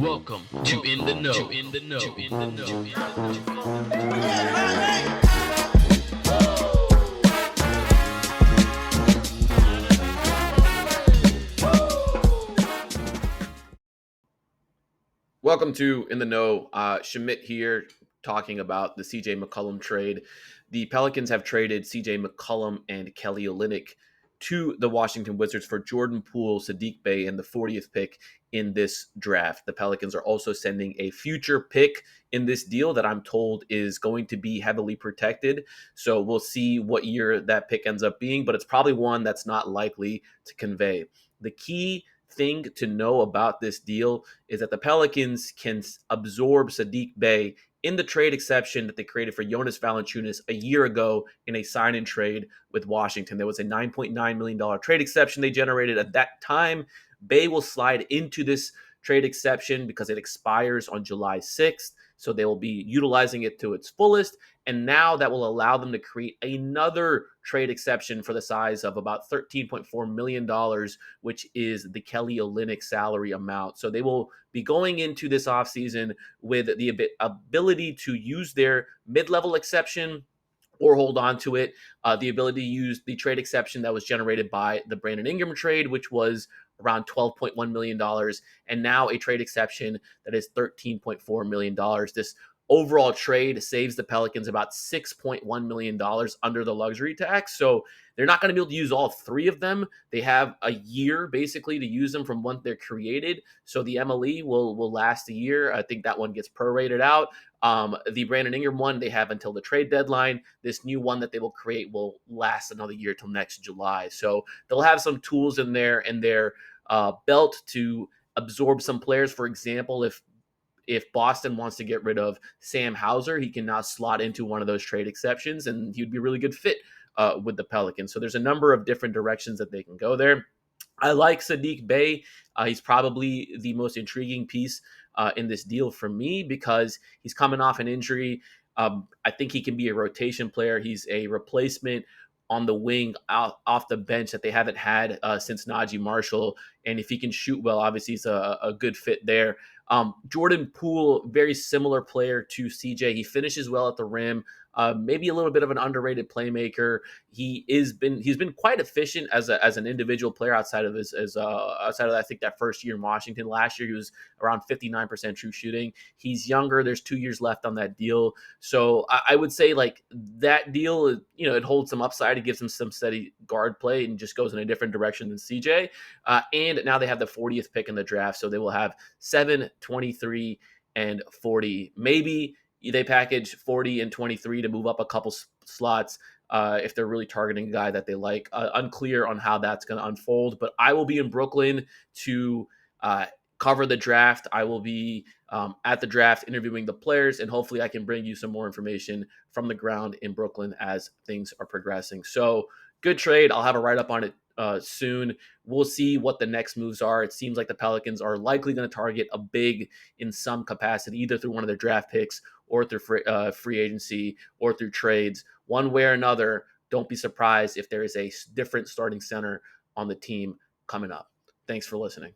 Welcome to In the Know. In the Know. In the Know. Welcome to In the Know. Schmidt here talking about the CJ McCollum trade. The Pelicans have traded CJ McCollum and Kelly Olynyk to the Washington Wizards for Jordan Poole, Saddiq Bey, and the 40th pick in this draft. The Pelicans are also sending a future pick in this deal that I'm told is going to be heavily protected. So we'll see what year that pick ends up being, but it's probably one that's not likely to convey. The key thing to know about this deal is that the Pelicans can absorb Saddiq Bey in the trade exception that they created for Jonas Valanciunas a year ago in a sign-and trade with Washington. There was a $9.9 million trade exception they generated at that time. Bey will slide into this trade exception because it expires on July 6th. So they will be utilizing it to its fullest. And now that will allow them to create another trade exception for the size of about $13.4 million, which is the Kelly Olynyk salary amount. So they will be going into this offseason with the ability to use their mid-level exception or hold on to it, the ability to use the trade exception that was generated by the Brandon Ingram trade, which was around $12.1 million, and now a trade exception that is $13.4 million. This overall trade saves the Pelicans about $6.1 million under the luxury tax. So they're not going to be able to use all three of them. They have a year basically to use them from when they're created. So the MLE will last a year. I think that one gets prorated out. The Brandon Ingram one, they have until the trade deadline. This new one that they will create will last another year till next July. So they'll have some tools in their belt to absorb some players. For example, if Boston wants to get rid of Sam Hauser, he can now slot into one of those trade exceptions, and he'd be a really good fit with the Pelicans. So there's a number of different directions that they can go there. I like Saddiq Bey. He's probably the most intriguing piece in this deal for me because he's coming off an injury. I think he can be a rotation player. He's a replacement on the wing off the bench that they haven't had since Najee Marshall. And if he can shoot well, obviously he's a good fit there. Jordan Poole, very similar player to CJ. He finishes well at the rim. Maybe a little bit of an underrated playmaker. He's been quite efficient as an individual player outside of I think that first year in Washington. Last year he was around 59% true shooting. He's younger. There's 2 years left on that deal, so I would say like that deal, it holds some upside. It gives him some steady guard play and just goes in a different direction than CJ. And now they have the 40th pick in the draft, so they will have 7, 23, and 40. Maybe they package 40 and 23 to move up a couple slots if they're really targeting a guy that they like. Unclear on how that's going to unfold, but I will be in Brooklyn to cover the draft. I will be at the draft interviewing the players, and hopefully I can bring you some more information from the ground in Brooklyn as things are progressing. So good trade. I'll have a write-up on it soon. We'll see what the next moves are. It seems like the Pelicans are likely going to target a big in some capacity, either through one of their draft picks or through free agency or through trades. One way or another, don't be surprised if there is a different starting center on the team coming up. Thanks for listening.